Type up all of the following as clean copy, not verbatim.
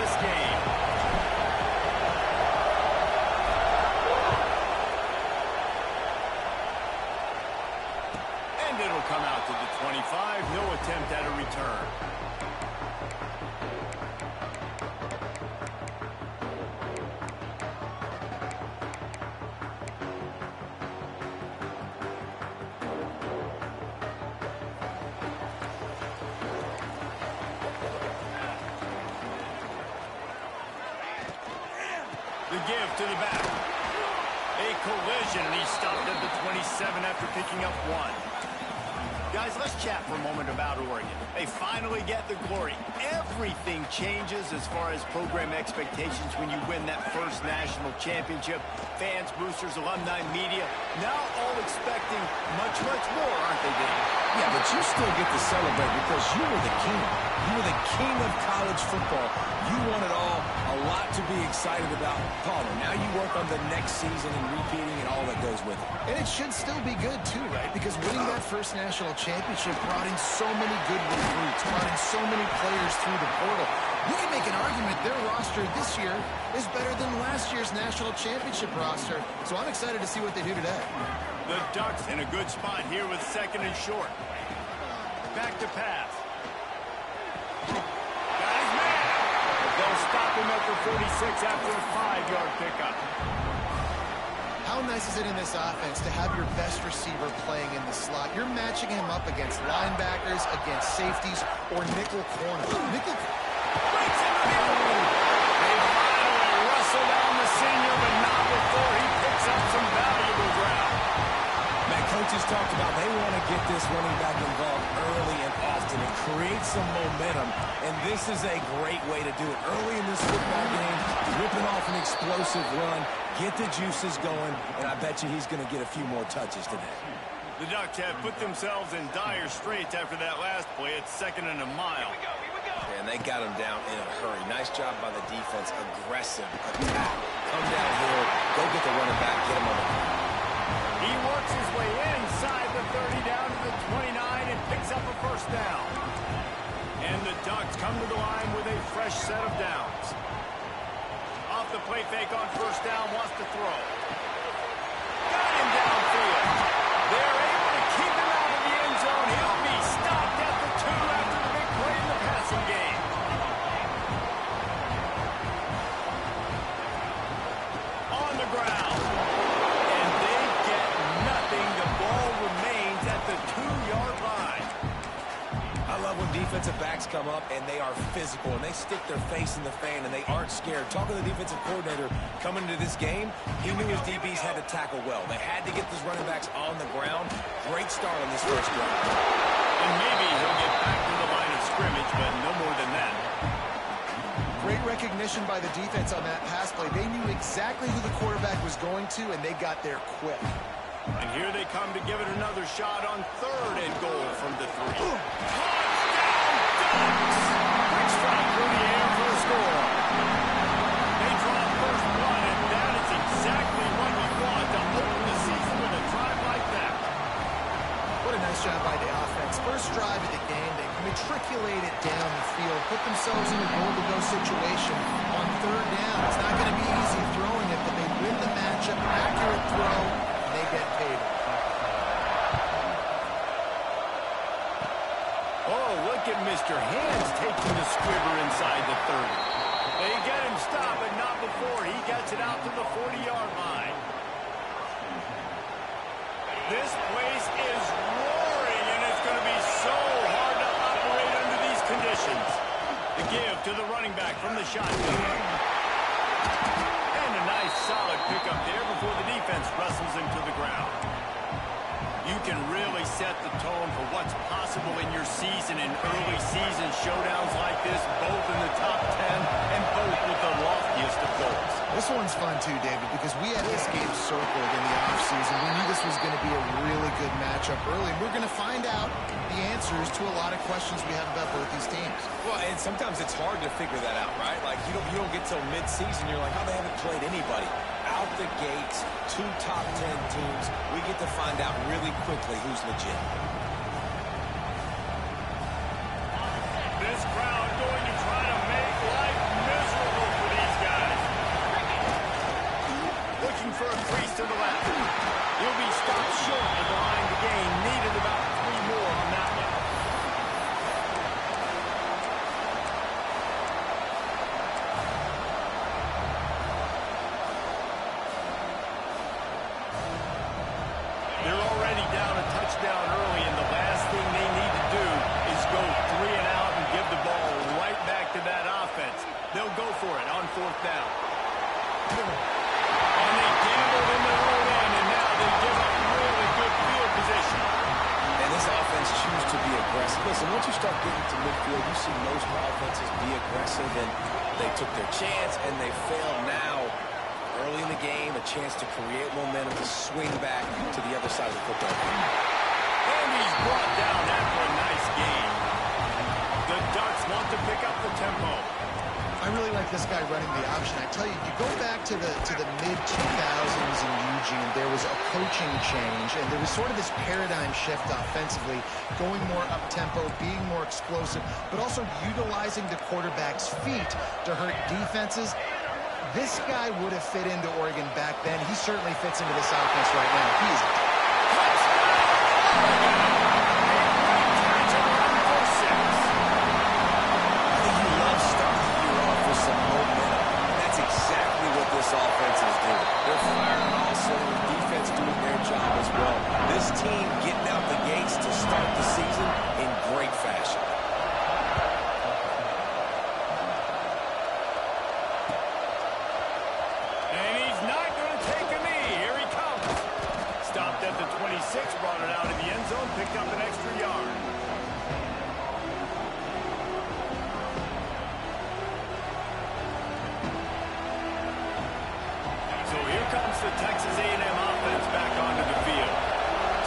this game. And it'll come out to the 25. No attempt at a return. The give to the back. A collision, and he stopped at the 27 after picking up 1. Guys, let's chat for a moment about Oregon. They finally get the glory. Everything changes as far as program expectations when you win that first national championship. Fans, boosters, alumni, media, now all expecting much, much more, aren't they, Dave? Yeah, but you still get to celebrate because you were the king. You were the king of college football. You won it all. A lot to be excited about. Paul, now you work on the next season and repeating and all that goes with it. And it should still be good, too, right? Because winning that first national championship brought in so many good recruits, brought in so many players through the portal. You can make an argument their roster this year is better than last year's national championship roster. So I'm excited to see what they do today. The Ducks in a good spot here with 2nd and short. Back to pass. Got his man. They'll stop him at the 46 after a 5-yard pickup. How nice is it in this offense to have your best receiver playing in the slot? You're matching him up against linebackers, against safeties, or nickel corners. Nickel. Breaks in the middle. They finally wrestle down the senior, but not before he picks up some valuable ground. Man, coaches talked about they want to get this running back involved early and often and create some momentum, and this is a great way to do it. Early in this football game, ripping off an explosive run, get the juices going, and I bet you he's going to get a few more touches today. The Ducks have put themselves in dire straits after that last play. It's 2nd and a mile. And they got him down in a hurry. Nice job by the defense. Aggressive attack. Come downhill. Go get the running back. Get him on the ground. He works his way inside the 30 down to the 29 and picks up a first down. And the Ducks come to the line with a fresh set of downs. Off the play fake on first down, wants to throw. Got him downfield. They're able to keep him out of the end zone. He'll be stopped at the 2 after the big play in the passing game. On the ground. And they get nothing. The ball remains at the 2-yard line. I love when defensive backs come up and they are physical and they stick their face in the fan and they aren't scared. Talking to the defensive coordinator coming into this game, he knew his DBs had to tackle well. They had to get these running backs on the ground. Great start on this first drive. And maybe he'll get back to the line of scrimmage, but no more than that. Great recognition by the defense on that pass play. They knew exactly who the quarterback was going to, and they got there quick. And here they come to give it another shot on 3rd and goal from the 3. Quick strike through the air for a score. They draw first blood, and that is exactly what you want to open the season with a drive like that. What a nice job by the offense. First drive of the game, they matriculated down the field, put themselves in a goal-to-go situation on 3rd down. It's not going to be easy throwing it, but they win the matchup, accurate throw, and they get paid. Oh, look at Mr. Hands taking the squibber inside the 30. They get him stopped, but not before he gets it out to the 40-yard line. This place is roaring, and it's going to be so hard to operate under these conditions. The give to the running back from the shotgun. And a nice solid pickup there before the defense wrestles him to the ground. You can really set the tone for what's possible in your season in early season showdowns like this, both in the top 10 and both with the loftiest of goals. This one's fun too, David, because we had this game circled in the offseason. We knew this was going to be a really good matchup early. We're going to find out the answers to a lot of questions we have about both these teams. Well, and sometimes it's hard to figure that out, right? Like, you don't get till mid-season. You're like, oh, they haven't played anybody. Out the gates, 2 top 10 teams. We get to find out really quickly who's legit. This crowd going to try to make life miserable fourth down. And they gambled in their own end, and now they give up really good field position. And this offense chooses to be aggressive. Listen, once you start getting to midfield, you see most offenses be aggressive, and they took their chance, and they failed now. Early in the game, a chance to create momentum, to swing back to the other side of the football field. And he's brought down after a nice game. The Ducks want to pick up the tempo. I really like this guy running the option. I tell you, you go back to the mid-2000s in Eugene, there was a coaching change, and there was sort of this paradigm shift offensively, going more up-tempo, being more explosive, but also utilizing the quarterback's feet to hurt defenses. This guy would have fit into Oregon back then. He certainly fits into this offense right now. He is... This offense is doing. They're firing all cylinders. Defense doing their job as well. This team getting out the gates to start the season in great fashion. And he's not going to take a knee. Here he comes. Stopped at the 26, brought it out of the end zone, picked up an extra yard. Comes the Texas A&M offense back onto the field.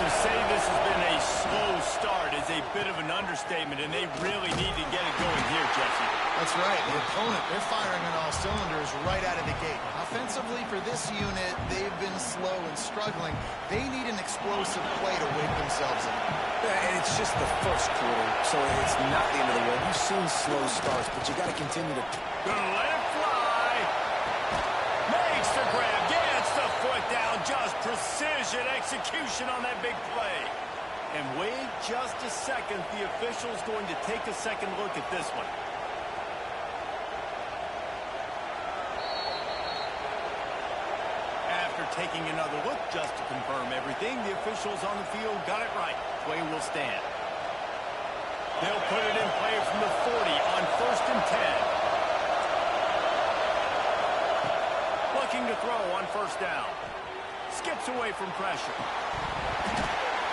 To say this has been a slow start is a bit of an understatement, and they really need to get it going here, Jesse. That's right. The opponent, they're firing on all cylinders right out of the gate. Offensively, for this unit, they've been slow and struggling. They need an explosive play to wake themselves up. Yeah, and it's just the first quarter, so it's not the end of the world. You've seen slow starts, but you got to continue to... Gonna let it fly. Makes the grab. Gets the foot down. Just precision execution on that big play. And wait just a second. The official's going to take a second look at this one. After taking another look just to confirm everything, the officials on the field got it right. Play will stand. They'll put it in play from the 40 on 1st and 10. Looking to throw on 1st down. Skips away from pressure.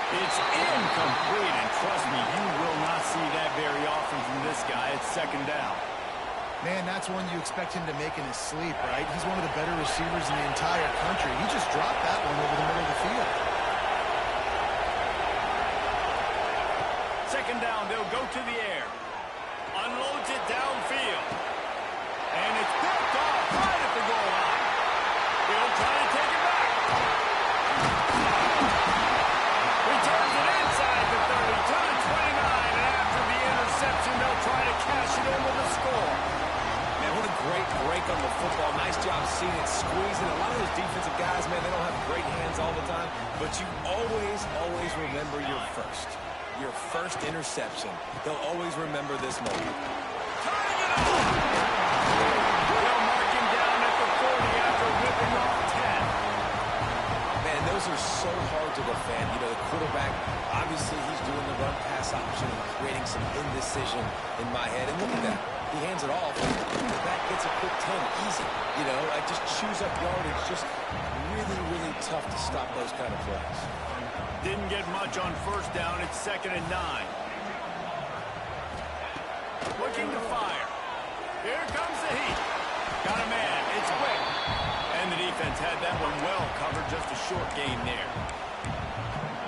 It's incomplete, and trust me, you will not see that very often from this guy. It's 2nd down. Man, that's one you expect him to make in his sleep, right? He's one of the better receivers in the entire country. He just dropped that one over the middle of the field. 2nd down, they'll go to the air. Unloads it downfield. And it's picked off right at the goal line. He'll try to take it back. Returns it inside the 30 to the 29. And after the interception, they'll try to cash it in with a score. Man, what a great break on the football. Nice job seeing it squeezing. A lot of those defensive guys, man, they don't have great hands all the time. But you always remember your first interception. They'll always remember this moment. Tying it up. They'll mark him down at the 40 after whipping off 10. Man, those are so hard to defend. You know, the quarterback, obviously he's doing the run-pass option and creating some indecision in my head. And look at that. He hands it off. The back gets a quick 10. Easy. You know, I just chews up yardage. Just really tough to stop those kind of plays. Didn't get much on 1st down. It's 2nd and 9. Looking to fire. Here comes the heat. Got a man. It's quick. And the defense had that one well covered. Just a short gain there.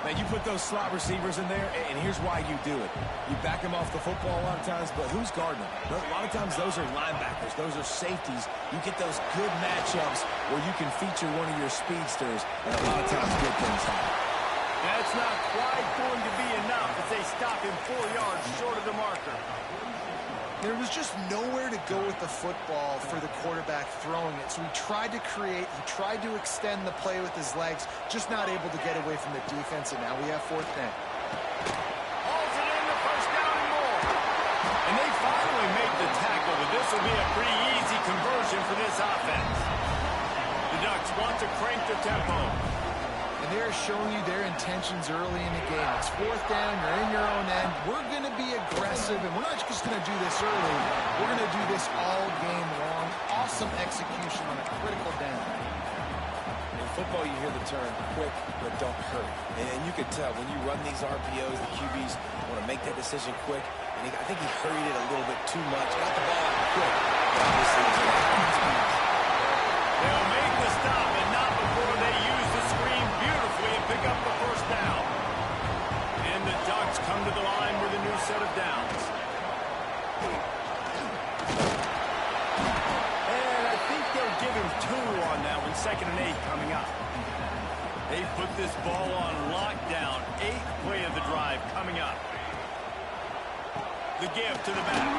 Man, you put those slot receivers in there, and here's why you do it. You back them off the football a lot of times, but who's guarding them? A lot of times those are linebackers. Those are safeties. You get those good matchups where you can feature one of your speedsters, and a lot of times good things happen. That's not quite going to be enough as they stop him 4 yards short of the marker. There was just nowhere to go with the football for the quarterback throwing it. So he tried to create, he tried to extend the play with his legs, just not able to get away from the defense, and now we have 4th down. Hauls it in the 1st down and more. And they finally make the tackle, but this will be a pretty easy conversion for this offense. The Ducks want to crank the tempo. And they're showing you their intentions early in the game. It's 4th down, you're in your own end. We're going to be aggressive, and we're not just going to do this early. We're going to do this all game long. some execution on a critical down. In football, you hear the term quick, but don't hurry. And you can tell when you run these RPOs, the QBs want to make that decision quick. And I think he hurried it a little bit too much. Got the ball out quick. Obviously, it was an They'll make the stop, and not before they use the screen beautifully and pick up the first down. And the Ducks come to the line with a new set of downs. And I think they'll give him 2 on that one, 2nd and 8 coming up. They put this ball on lockdown. 8th play of the drive coming up. The give to the back.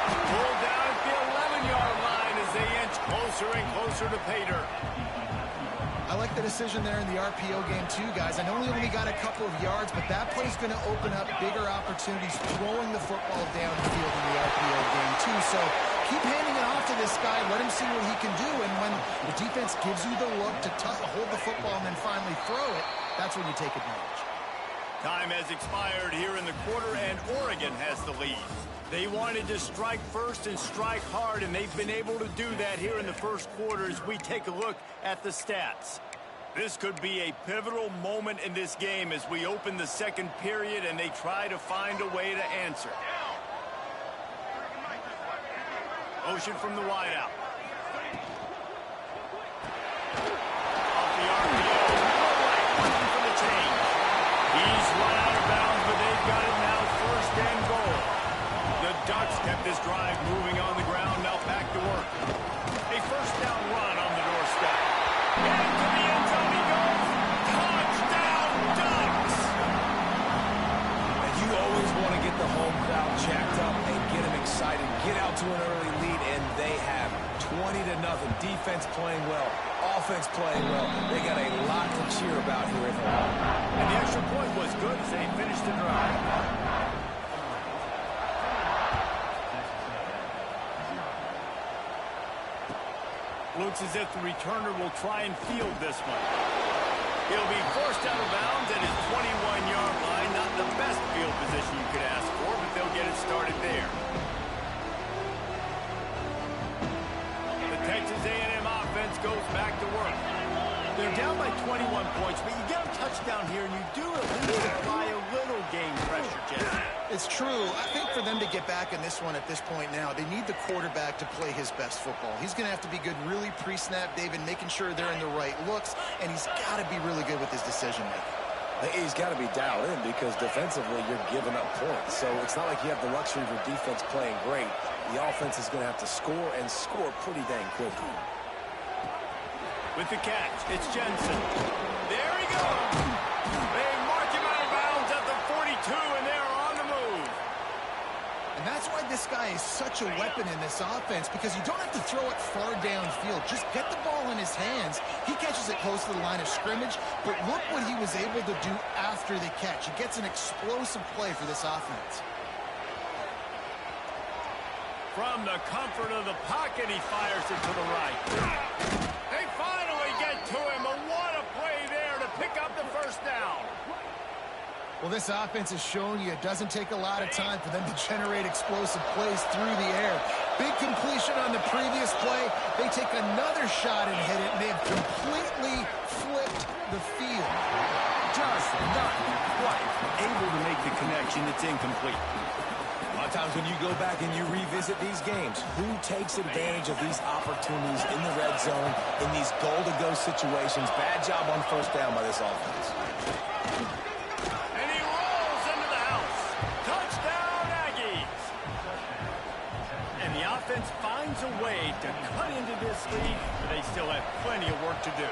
Pulled down at the 11-yard line as they inch closer and closer to pay dirt. I like the decision there in the RPO game too, guys. I know he only got a couple of yards, but that play's going to open up bigger opportunities throwing the football downfield in the RPO game too. So keep handing it off to this guy. Let him see what he can do. And when the defense gives you the look to hold the football and then finally throw it, that's when you take advantage. Time has expired here in the quarter, and Oregon has the lead. They wanted to strike first and strike hard, and they've been able to do that here in the first quarter as we take a look at the stats. This could be a pivotal moment in this game as we open the second period and they try to find a way to answer. Motion from the wideout. Off the RPO. Looking for the change. He's run out of bounds, but they've got it now 1st and goal. The Ducks kept this drive moving on the ground, now back to work. A 1st down run on the doorstep. Into the end zone he goes. Touchdown, Ducks! And you always want to get the home crowd jacked up and get them excited. Get out to an early lead, and they have 20-0. Defense playing well. Offense playing well. They got a lot to cheer about here at home. And the extra point was good as they finished the drive. Looks as if the returner will try and field this one. He'll be forced out of bounds at his 21-yard line. Not the best field position you could ask for, but they'll get it started there. The Texas A&M offense goes back to work. They're down by 21 points, but you get a touchdown here, and you do at least apply a little game pressure, Jesse. It's true. I think for them to get back in this one at this point now, they need the quarterback to play his best football. He's going to have to be good really pre-snap, David, making sure they're in the right looks, and he's got to be really good with his decision-making. He's got to be dialed in because defensively you're giving up points. So it's not like you have the luxury of your defense playing great. The offense is going to have to score and score pretty dang quickly. With the catch, it's Jensen. There he goes. They mark him out of bounds at the 42, and they're on the move. And that's why this guy is such a weapon in this offense, because you don't have to throw it far downfield. Just get the ball in his hands. He catches it close to the line of scrimmage, but look what he was able to do after the catch. He gets an explosive play for this offense. From the comfort of the pocket, he fires it to the right. They finally get to him, and what a play there to pick up the first down. Well, this offense is showing you it doesn't take a lot of time for them to generate explosive plays through the air. Big completion on the previous play. They take another shot and hit it, and they've completely flipped the field. Just not quite able to make the connection. It's incomplete. A lot of times when you go back and you revisit these games, who takes advantage of these opportunities in the red zone, in these goal-to-go situations? Bad job on 1st down by this offense. And he rolls into the house. Touchdown, Aggies. And the offense finds a way to cut into this lead, but they still have plenty of work to do.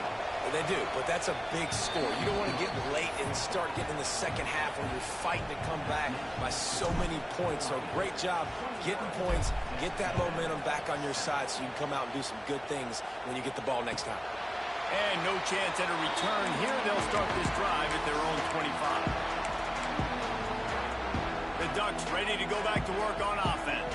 They do, but that's a big score. You don't want to get late and start getting in the second half when you're fighting to come back by so many points. So great job getting points, get that momentum back on your side so you can come out and do some good things when you get the ball next time. And no chance at a return here. They'll start this drive at their own 25. The Ducks ready to go back to work on offense.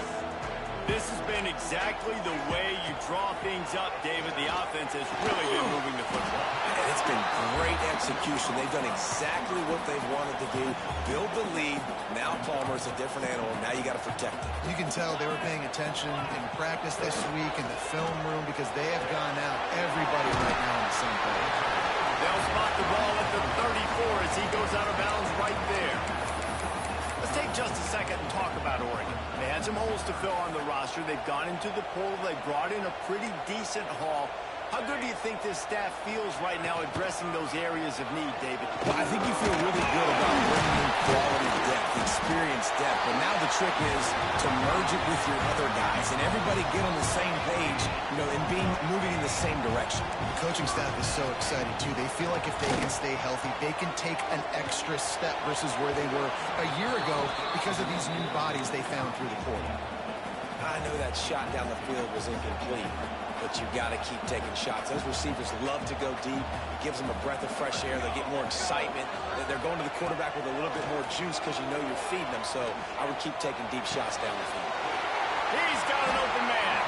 This has been exactly the way you draw things things up, David. The offense has really been moving the football. And it's been great execution. They've done exactly what they've wanted to do. Build the lead. Now Palmer's a different animal. Now you got to protect it. You can tell they were paying attention in practice this week in the film room because they have gone out everybody right now on the same page. They'll spot the ball at the 34 as he goes out of bounds right there. Let's take just a second and talk about Oregon. They had some holes to fill on the roster. They've gone into the portal. They brought in a pretty decent haul. How good do you think this staff feels right now addressing those areas of need, David? Well, I think you feel really good about bringing in quality depth, experienced depth. But now the trick is to merge it with your other guys and everybody get on the same page, and moving in the same direction. The coaching staff is so excited, too. They feel like if they can stay healthy, they can take an extra step versus where they were a year ago because of these new bodies they found through the portal. I know that shot down the field was incomplete, but you got to keep taking shots. Those receivers love to go deep. It gives them a breath of fresh air. They get more excitement. They're going to the quarterback with a little bit more juice because you know you're feeding them. So I would keep taking deep shots down the field. He's got an open man.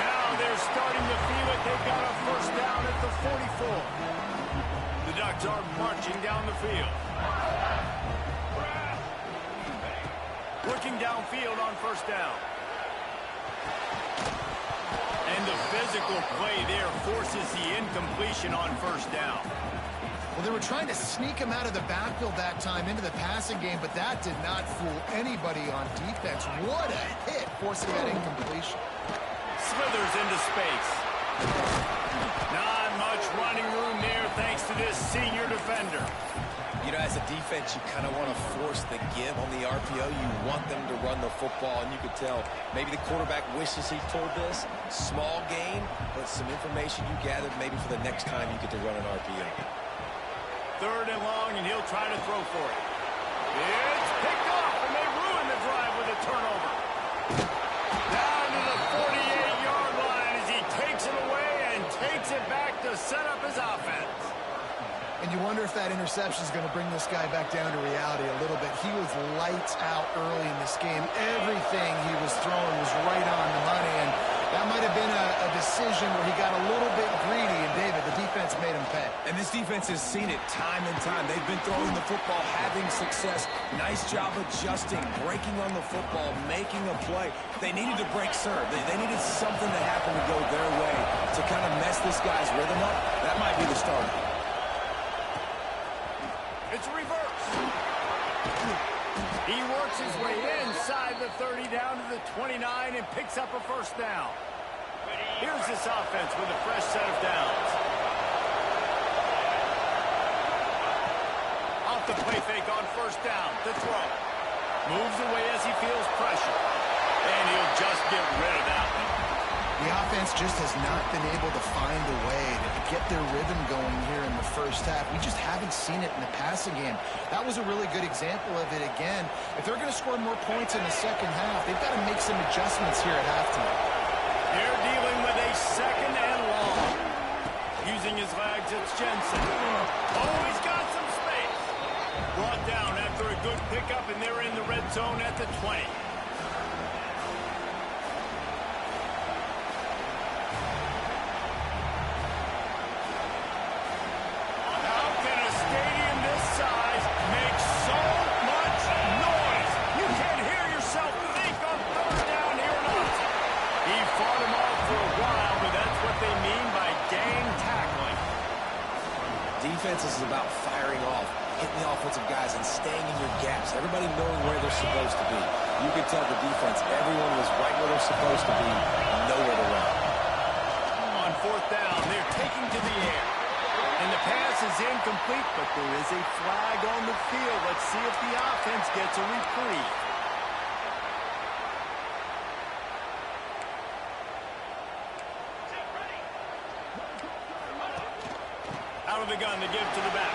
Now they're starting to feel it. They've got a first down at the 44. The Ducks are marching down the field. Looking downfield on first down. And the physical play there forces the incompletion on first down. Well, they were trying to sneak him out of the backfield that time into the passing game, but that did not fool anybody on defense. What a hit, forcing that incompletion. Slithers into space. Not much running room there thanks to this senior defender. As a defense, you kind of want to force the give on the RPO. You want them to run the football, and you could tell maybe the quarterback wishes he pulled this. Small gain, but some information you gathered maybe for the next time you get to run an RPO. Third and long, and he'll try to throw for it. It's picked off, and they ruin the drive with a turnover. Down to the 48-yard line as he takes it away and takes it back to set up his offense. And you wonder if that interception is going to bring this guy back down to reality a little bit. He was lights out early in this game. Everything he was throwing was right on the money, and that might have been a decision where he got a little bit greedy, and David, the defense made him pay. And this defense has seen it time and time. They've been throwing the football, having success. Nice job adjusting, breaking on the football, making a play. They needed to break serve. They needed something to happen to go their way to kind of mess this guy's rhythm up. That might be the start. It's reverse. He works his way inside the 30 down to the 29 and picks up a first down. Here's this offense with a fresh set of downs. Off the play fake on first down. The throw. Moves away as he feels pressure. And he'll just get rid of that one. The offense just has not been able to find a way to get their rhythm going here in the first half. We just haven't seen it in the passing game. That was a really good example of it again. If they're going to score more points in the second half, they've got to make some adjustments here at halftime. They're dealing with a second and long. Using his legs, it's Jensen. Oh, he's got some space. Brought down after a good pickup, and they're in the red zone at the 20. Defense is about firing off, hitting the offensive guys, and staying in your gaps. Everybody knowing where they're supposed to be. You could tell the defense, everyone was right where they're supposed to be, nowhere to run. On fourth down, they're taking to the air. And the pass is incomplete, but there is a flag on the field. Let's see if the offense gets a reprieve. Out of the gun to give to the back.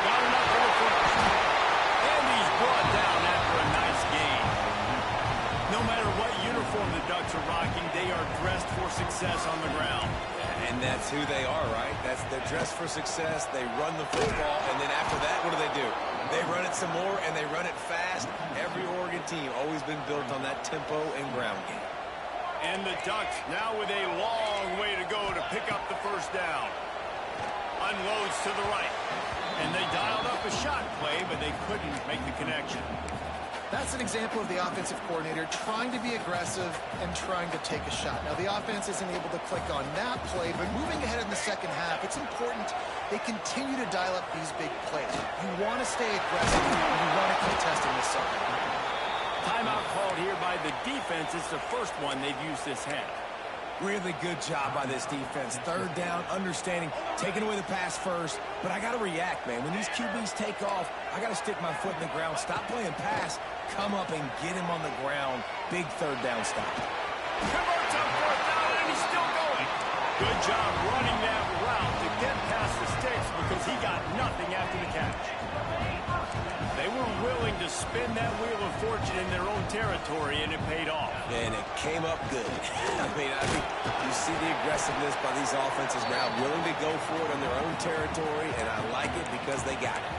Got enough for the first. And he's brought down after a nice gain. No matter what uniform the Ducks are rocking, they are dressed for success on the ground. And that's who they are, right? They're dressed for success. They run the football, and then after that, what do? They run it some more, and they run it fast. Every Oregon team always been built on that tempo and ground game. And the Ducks now with a long pick up the first down. Unloads to the right. And they dialed up a shot play, but they couldn't make the connection. That's an example of the offensive coordinator trying to be aggressive and trying to take a shot. Now, the offense isn't able to click on that play, but moving ahead in the second half, it's important they continue to dial up these big plays. You want to stay aggressive, and you want to keep testing this up. Timeout called here by the defense. It's the first one they've used this half. Really good job by this defense. Third down, understanding, taking away the pass first. But I got to react, man. When these QBs take off, I got to stick my foot in the ground, stop playing pass, come up and get him on the ground. Big third down stop. Converts on fourth down, and he's still going. Good job running that route to get past the sticks because he got nothing after the catch. They were willing to spin that wheel of fortune in their own territory, and it paid off. And it came up good. I think you see the aggressiveness by these offenses now, willing to go for it in their own territory, and I like it because they got it.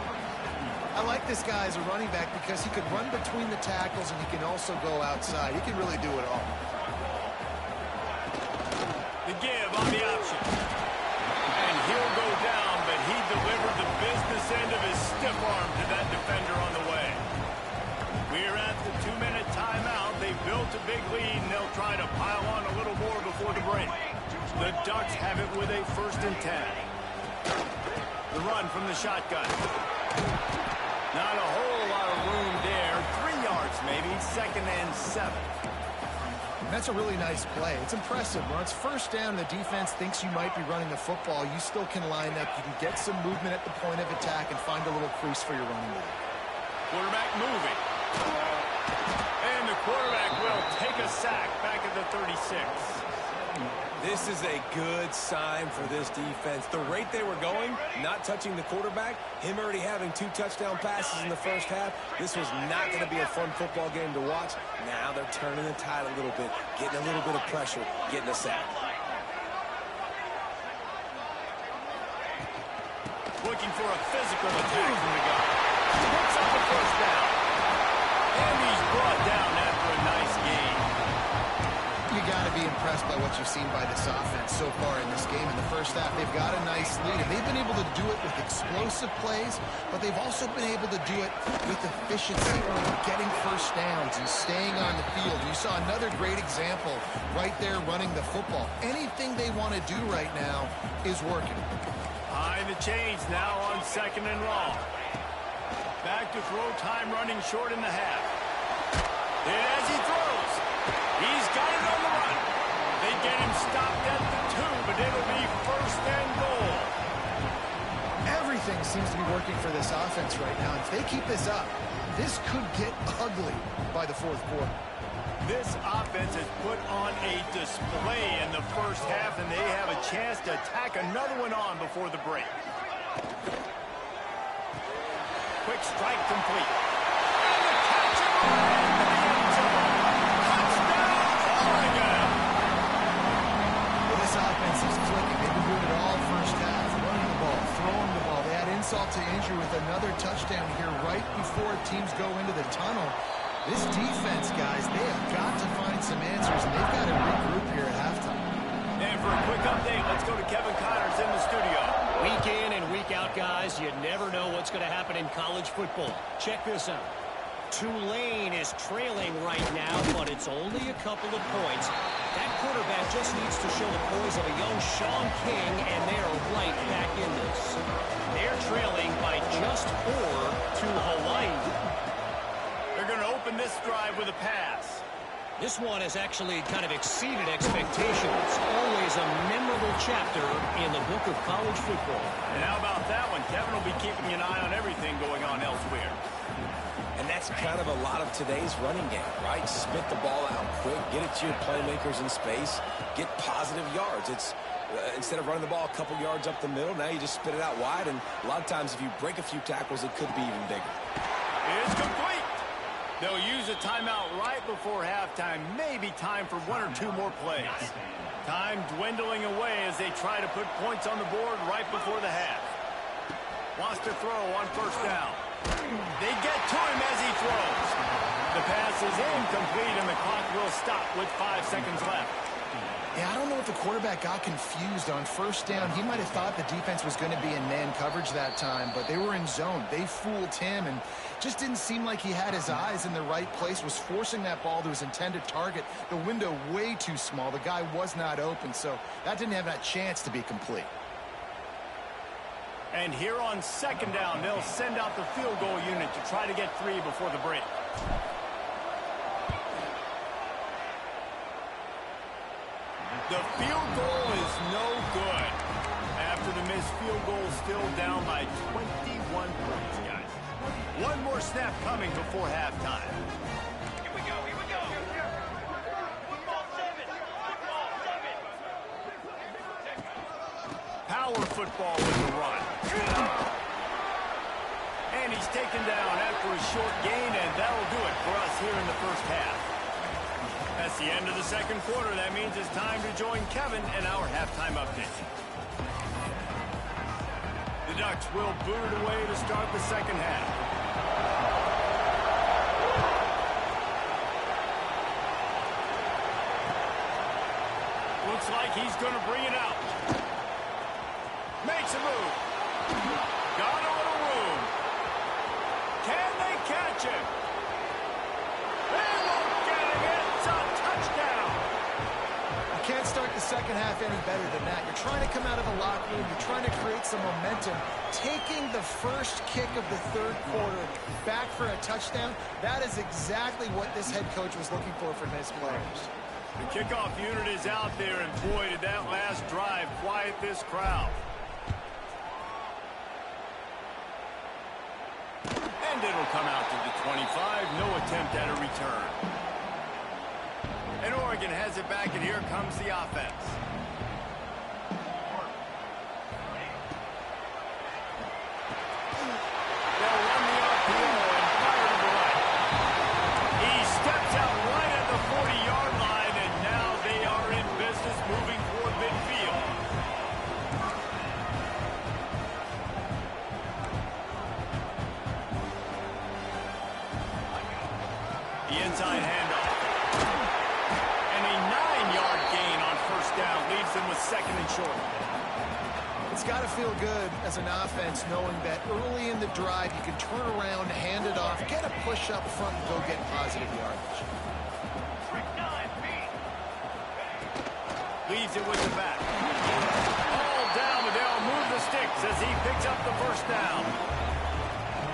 I like this guy as a running back because he could run between the tackles and he can also go outside. He can really do it all. The give on the option. And he'll go down, but he delivered the business end of his stiff arm to that defender on the way. We're at the 2-minute timeout. They built a big lead, and they'll try to pile on a little more before the break. The Ducks have it with a 1st and 10. The run from the shotgun. Not a whole lot of room there. 3 yards maybe, 2nd and 7. That's a really nice play. It's impressive. When it's 1st down, the defense thinks you might be running the football. You still can line up. You can get some movement at the point of attack and find a little crease for your running back. Quarterback moving. And the quarterback will take a sack back at the 36. This is a good sign for this defense. The rate they were going, not touching the quarterback, him already having 2 touchdown passes in the first half, this was not going to be a fun football game to watch. Now they're turning the tide a little bit, getting a little bit of pressure, getting a sack. Looking for a physical attack from the guy. He picks up the 1st down. And he's brought down after a nice game. You got to be impressed by what you've seen by this offense so far in this game. In the first half, they've got a nice lead, and they've been able to do it with explosive plays, but they've also been able to do it with efficiency, getting 1st downs and staying on the field. You saw another great example right there running the football. Anything they want to do right now is working. Behind the chains now on 2nd and long. Back to throw time, running short in the half. And as he throws, he's got it on the run. They get him stopped at the 2, but it'll be 1st and goal. Everything seems to be working for this offense right now. If they keep this up, this could get ugly by the 4th quarter. This offense has put on a display in the first half, and they have a chance to tack another one on before the break. Quick strike complete. And the catch in the end zone. Touchdown, Oregon! Well, this offense is clicking. They've been doing it all first half. Running the ball, throwing the ball. They had insult to injury with another touchdown here right before teams go into the tunnel. This defense, guys, they have got to find some answers, and they've got to regroup here at halftime. And for a quick update, let's go to Kevin Connors in the studio. Week in and week out, guys, you never know what's going to happen in college football. Check this out. Tulane is trailing right now, but it's only a couple of points. That quarterback just needs to show the poise of a young Sean King, and they're right back in this. They're trailing by just 4 to Hawaii. They're going to open this drive with a pass. This one has actually kind of exceeded expectations. Always a memorable chapter in the book of college football. And how about that one? Kevin will be keeping an eye on everything going on elsewhere. And that's kind of a lot of today's running game, right? Spit the ball out quick, get it to your playmakers in space, get positive yards. It's instead of running the ball a couple yards up the middle, now you just spit it out wide, and a lot of times if you break a few tackles, it could be even bigger. It's complete. They'll use a timeout right before halftime. Maybe time for 1 or 2 more plays. Time dwindling away as they try to put points on the board right before the half. Wants to throw on 1st down. They get to him as he throws. The pass is incomplete, and the clock will stop with 5 seconds left. Yeah, I don't know if the quarterback got confused on first down. He might have thought the defense was going to be in man coverage that time, but they were in zone. They fooled him and just didn't seem like he had his eyes in the right place, was forcing that ball to his intended target. The window way too small. The guy was not open, so that didn't have that chance to be complete. And here on second down, they'll send out the field goal unit to try to get 3 before the break. The field goal is no good. After the missed field goal, still down by 21 points, guys. One more snap coming before halftime. Here we go, here we go. Football 7, football 7. Power football with the run. And he's taken down after a short gain, and that'll do it for us here in the first half. That's the end of the second quarter. That means it's time to join Kevin in our halftime update. The Ducks will boot it away to start the second half. Looks like he's going to bring it out. Makes a move. Got a little room. Can they catch him? They won't get him. It's a touchdown. You can't start the second half any better than that. You're trying to come out of the locker room. You're trying to create some momentum. Taking the first kick of the third quarter back for a touchdown, that is exactly what this head coach was looking for from his players. The kickoff unit is out there, and boy, did that last drive quiet this crowd. And it'll come out to the 25. No attempt at a return. And Oregon has it back, and here comes the offense. They'll run the RPO and fire to the right. He steps out right at the 40-yard line, and now they are in business moving toward midfield. The inside handoff. And a 9-yard gain on first down leaves them with second and short. It's got to feel good as an offense knowing that early in the drive you can turn around, hand it off, get a push up front, and go get positive yardage. Leaves it with the back. All down, but they'll move the sticks as he picks up the first down.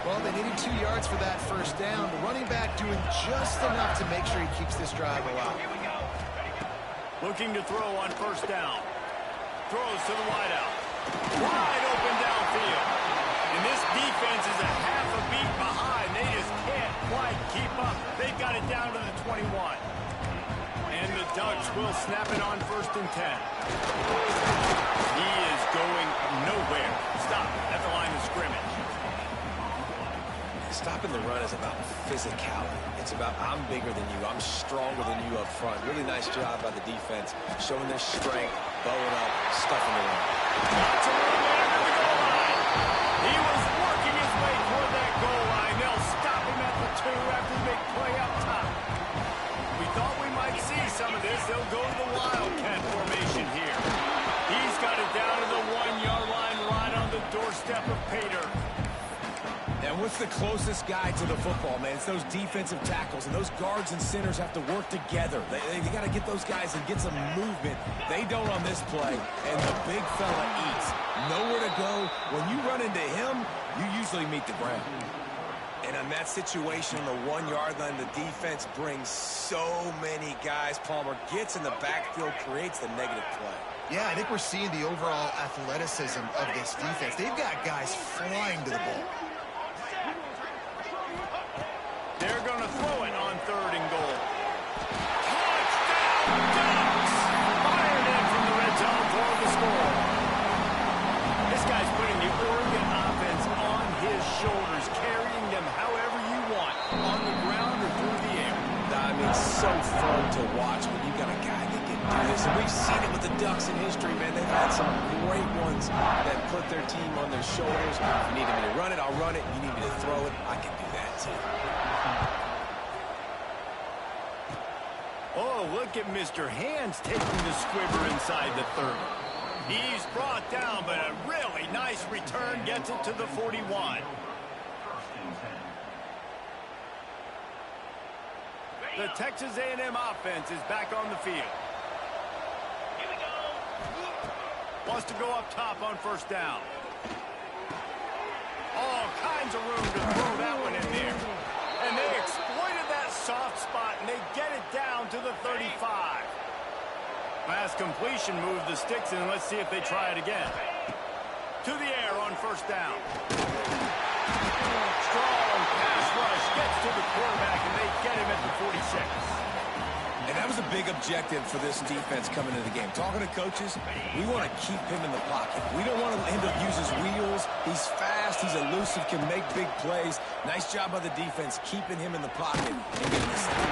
Well, they needed 2 yards for that first down. The running back doing just enough to make sure he keeps this drive alive. Looking to throw on first down. Throws to the wideout. Wide open downfield. And this defense is a half a beat behind. They just can't quite keep up. They've got it down to the 21. And the Ducks will snap it on first and 10. He is going nowhere. Stop at the line of scrimmage. Stopping the run is about physicality. It's about I'm bigger than you. I'm stronger than you up front. Really nice job by the defense, showing their strength, bowing up, stuffing the run. Lots of room there to the goal line. He was working his way toward that goal line. They'll stop him at the 2 after the big play up top. We thought we might see some of this. They'll go to the Wildcat formation here. He's got it down to the 1-yard line right on the doorstep of Pater. And what's the closest guy to the football, man? It's those defensive tackles, and those guards and centers have to work together. They got to get those guys and get some movement. They don't on this play, and the big fella eats. Nowhere to go. When you run into him, you usually meet the ground. And in that situation on the 1-yard line, the defense brings so many guys. Palmer gets in the backfield, creates the negative play. Yeah, I think we're seeing the overall athleticism of this defense. They've got guys flying to the ball. They're going to throw it on third and goal. Touchdown, Ducks! Fired in from the red zone for the score. This guy's putting the Oregon offense on his shoulders, carrying them however you want, on the ground or through the air. I mean, it's so fun to watch when you got a guy that can do this. And we've seen it with the Ducks in history, man. They've had some great ones that put their team on their shoulders. If you need me to run it, I'll run it. You need me to throw it, I can do that too. Oh, look at Mr. Hands taking the squibber inside the 30. He's brought down, but a really nice return gets it to the 41. The Texas A&M offense is back on the field. Here we go. Wants to go up top on first down. All kinds of room to throw that one in there. And they exploited that soft spot, and they get it down to the 35. Pass completion moved the sticks in. Let's see if they try it again. To the air on first down. Strong pass rush gets to the quarterback, and they get him at the 46. And that was a big objective for this defense coming into the game. Talking to coaches, we want to keep him in the pocket. We don't want him to use his wheels. He's fast. He's elusive, can make big plays. Nice job by the defense keeping him in the pocket and getting the sack.